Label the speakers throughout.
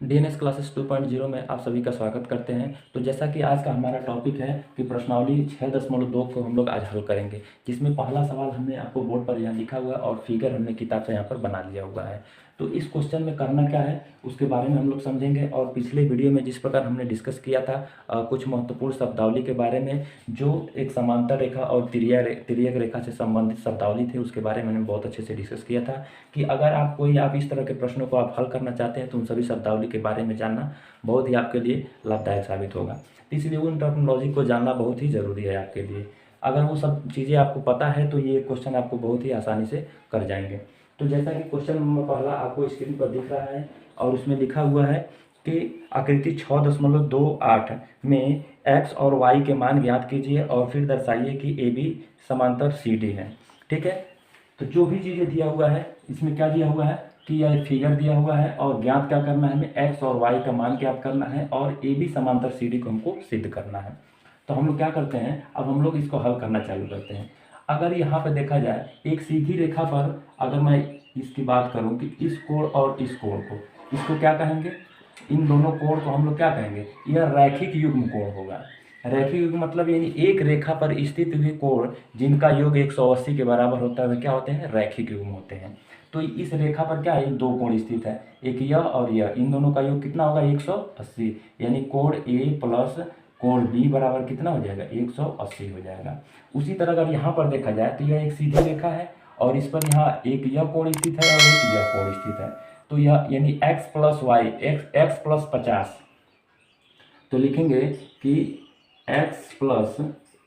Speaker 1: DNS classes 2.0 में आप सभी का स्वागत करते हैं। तो जैसा कि आज का हमारा टॉपिक है कि प्रश्नावली 6.2 को हम लोग आज हल करेंगे, जिसमें पहला सवाल हमने आपको बोर्ड पर यहाँ लिखा हुआ है और फिगर हमने किताब से यहाँ पर बना लिया हुआ है। तो इस क्वेश्चन में करना क्या है उसके बारे में हम लोग समझेंगे। और पिछले वीडियो में जिस प्रकार हमने डिस्कस किया था कुछ महत्वपूर्ण शब्दावली के बारे में, जो एक समांतर रेखा और तिर्यक रेखा से संबंधित शब्दावली थी, उसके बारे में हमने बहुत अच्छे से डिस्कस किया था कि अगर आप इस तरह के प्रश्नों को आप हल करना चाहते हैं तो उन सभी शब्दावली के बारे में जानना बहुत ही आपके लिए लाभदायक साबित होगा। इसलिए उन टर्मिनोलॉजी को जानना बहुत ही ज़रूरी है आपके लिए। अगर वो सब चीज़ें आपको पता है तो ये क्वेश्चन आपको बहुत ही आसानी से कर जाएंगे। तो जैसा कि क्वेश्चन नंबर पहला आपको स्क्रीन पर दिख रहा है और उसमें लिखा हुआ है कि आकृति 6.28 में x और y के मान ज्ञात कीजिए और फिर दर्शाइए कि ए बी समांतर सी डी है। ठीक है, तो जो भी चीज़ें दिया हुआ है इसमें क्या दिया हुआ है कि यह फिगर दिया हुआ है और ज्ञात क्या करना है, हमें एक्स और वाई का मान ज्ञात करना है और ए बी समांतर सी डी को हमको सिद्ध करना है। तो हम लोग क्या करते हैं, अब हम लोग इसको हल करना चालू करते हैं। अगर यहाँ पर देखा जाए एक सीधी रेखा पर अगर मैं इसकी बात करूँ कि इस कोण और इस कोण को, इसको क्या कहेंगे, इन दोनों कोण को हम लोग क्या कहेंगे, यह रैखिक युग्म कोण होगा। रैखिक युग्म मतलब यानी एक रेखा पर स्थित हुए कोण जिनका योग 180 के बराबर होता है वे क्या होते हैं, रैखिक युग्म होते हैं। तो इस रेखा पर क्या है, दो कोण स्थित है, एक यह और यह, इन दोनों का योग कितना होगा 180, यानी कोण ए प्लस कोण बी बराबर कितना हो जाएगा 180 हो जाएगा। उसी तरह अगर यहाँ पर देखा जाए तो यह एक सीधी रेखा है और इस पर यहाँ एक यह कोण स्थित है और एक यह कोण स्थित है। तो यह यानी x plus y x plus 50, तो लिखेंगे कि x प्लस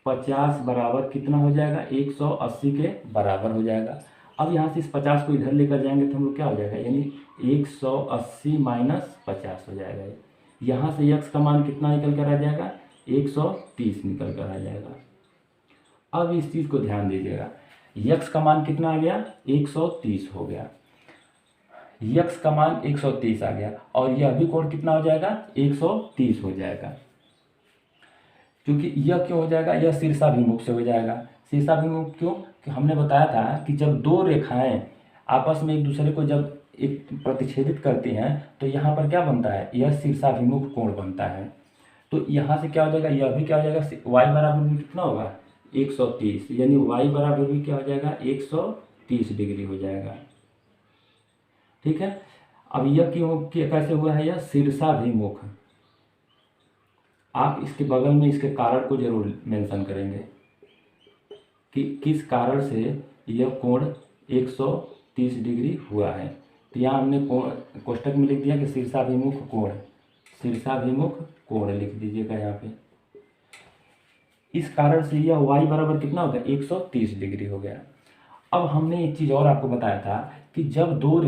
Speaker 1: 50 बराबर कितना हो जाएगा 180 के बराबर हो जाएगा। अब यहाँ से इस 50 को इधर लेकर जाएंगे तो हम लोग क्या हो जाएगा, यानी 180 माइनस 50 हो जाएगा। यहाँ से x का मान कितना निकल कर आ जाएगा 130 निकल कर आ जाएगा। अब इस चीज़ को ध्यान दीजिएगा, x का मान कितना आ गया 130 हो गया, यक्स का मान 130 आ गया और यह भी कोण कितना हो जाएगा 130 हो जाएगा। क्योंकि यह क्यों हो जाएगा, यह शीर्षाभिमुख से हो जाएगा। शीर्षाभिमुख क्यों, कि हमने बताया था कि जब दो रेखाएं आपस में एक दूसरे को जब एक प्रतिच्छेदित करती हैं तो यहाँ पर क्या बनता है, यह शीर्षाभिमुख कोण बनता है। तो यहाँ से क्या हो जाएगा, यह भी क्या हो जाएगा, वाई बराबर भी कितना होगा 130, यानी वाई बराबर भी क्या हो जाएगा 130 डिग्री हो जाएगा। ठीक है, अब यह क्यों कैसे हुआ है, यह शीर्षाभिमुख। आप इसके बगल में इसके कारण को जरूर मेंशन करेंगे कि किस कारण से यह कोण 130 डिग्री हुआ है। तो यहाँ हमने कोष्टक में लिख दिया कि शीर्षाभिमुख कोण, शीर्षाभिमुख कोण लिख दीजिएगा यहाँ पे। इस कारण से यह y बराबर कितना हो गया 130 डिग्री हो गया। अब हमने एक चीज़ और आपको बताया था कि जब दो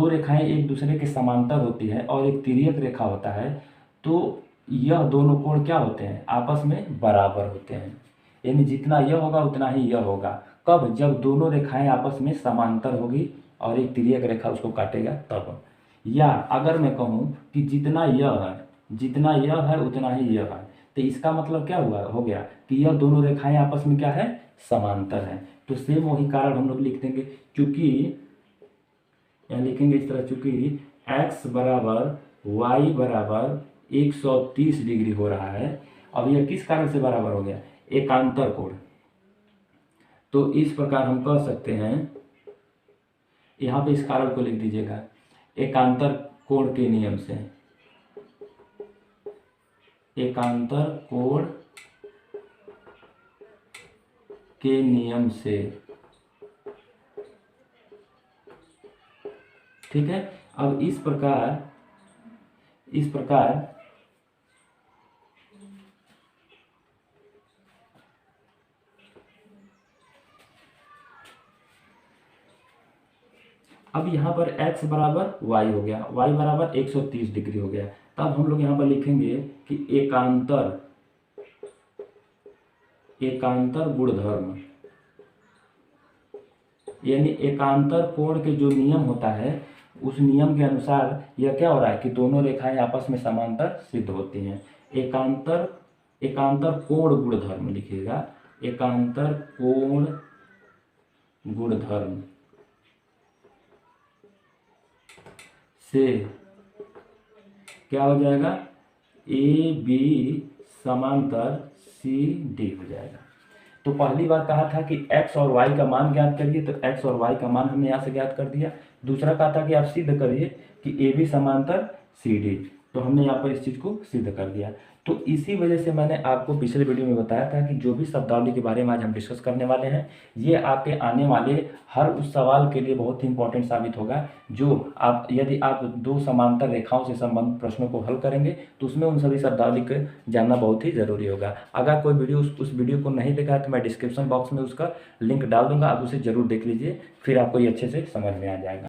Speaker 1: रेखाएं एक दूसरे के समांतर होती है और एक तिर्यक रेखा होता है तो यह दोनों कोण क्या होते हैं, आपस में बराबर होते हैं। यानी जितना यह होगा उतना ही यह होगा। कब, जब दोनों रेखाएं आपस में समांतर होगी और एक तिर्यक रेखा उसको काटेगा तब। या अगर मैं कहूँ कि जितना यह है उतना ही यह है, तो इसका मतलब क्या हुआ, हो गया कि यह दोनों रेखाएं आपस में क्या है, समांतर है। तो सेम वही कारण हम लोग लिख देंगे, क्योंकि यहाँ लिखेंगे इस तरह, चूंकि x बराबर y बराबर 130 डिग्री हो रहा है। अब यह किस कारण से बराबर हो गया, एकांतर कोण। तो इस प्रकार हम कह सकते हैं, यहाँ पे इस कारण को लिख दीजिएगा, एकांतर कोण के नियम से, एकांतर कोण के नियम से। ठीक है, अब इस प्रकार अब यहाँ पर x बराबर y हो गया, y बराबर 130 डिग्री हो गया। तब हम लोग यहाँ पर लिखेंगे कि एकांतर गुणधर्म, यानी एकांतर कोण के जो नियम होता है उस नियम के अनुसार यह क्या हो रहा है कि दोनों रेखाएं आपस में समांतर सिद्ध होती हैं। एकांतर कोण गुणधर्म लिखिएगा, एकांतर कोण गुणधर्म से क्या हो जाएगा, ए बी समांतर सी डी हो जाएगा। तो पहली बार कहा था कि x और y का मान ज्ञात करिए, तो x और y का मान हमने यहाँ से ज्ञात कर दिया। दूसरा कहा था कि आप सिद्ध करिए कि ए बी समांतर सी डी, तो हमने यहाँ पर इस चीज़ को सिद्ध कर दिया। तो इसी वजह से मैंने आपको पिछले वीडियो में बताया था कि जो भी शब्दावली के बारे में आज हम डिस्कस करने वाले हैं, ये आपके आने वाले हर उस सवाल के लिए बहुत ही इंपॉर्टेंट साबित होगा जो आप, यदि आप दो समांतर रेखाओं से संबंधित प्रश्नों को हल करेंगे तो उसमें उन सभी शब्दावली को जानना बहुत ही ज़रूरी होगा। अगर कोई वीडियो उस वीडियो को नहीं देखा है तो मैं डिस्क्रिप्शन बॉक्स में उसका लिंक डाल दूंगा, आप उसे ज़रूर देख लीजिए, फिर आपको ये अच्छे से समझ में आ जाएगा।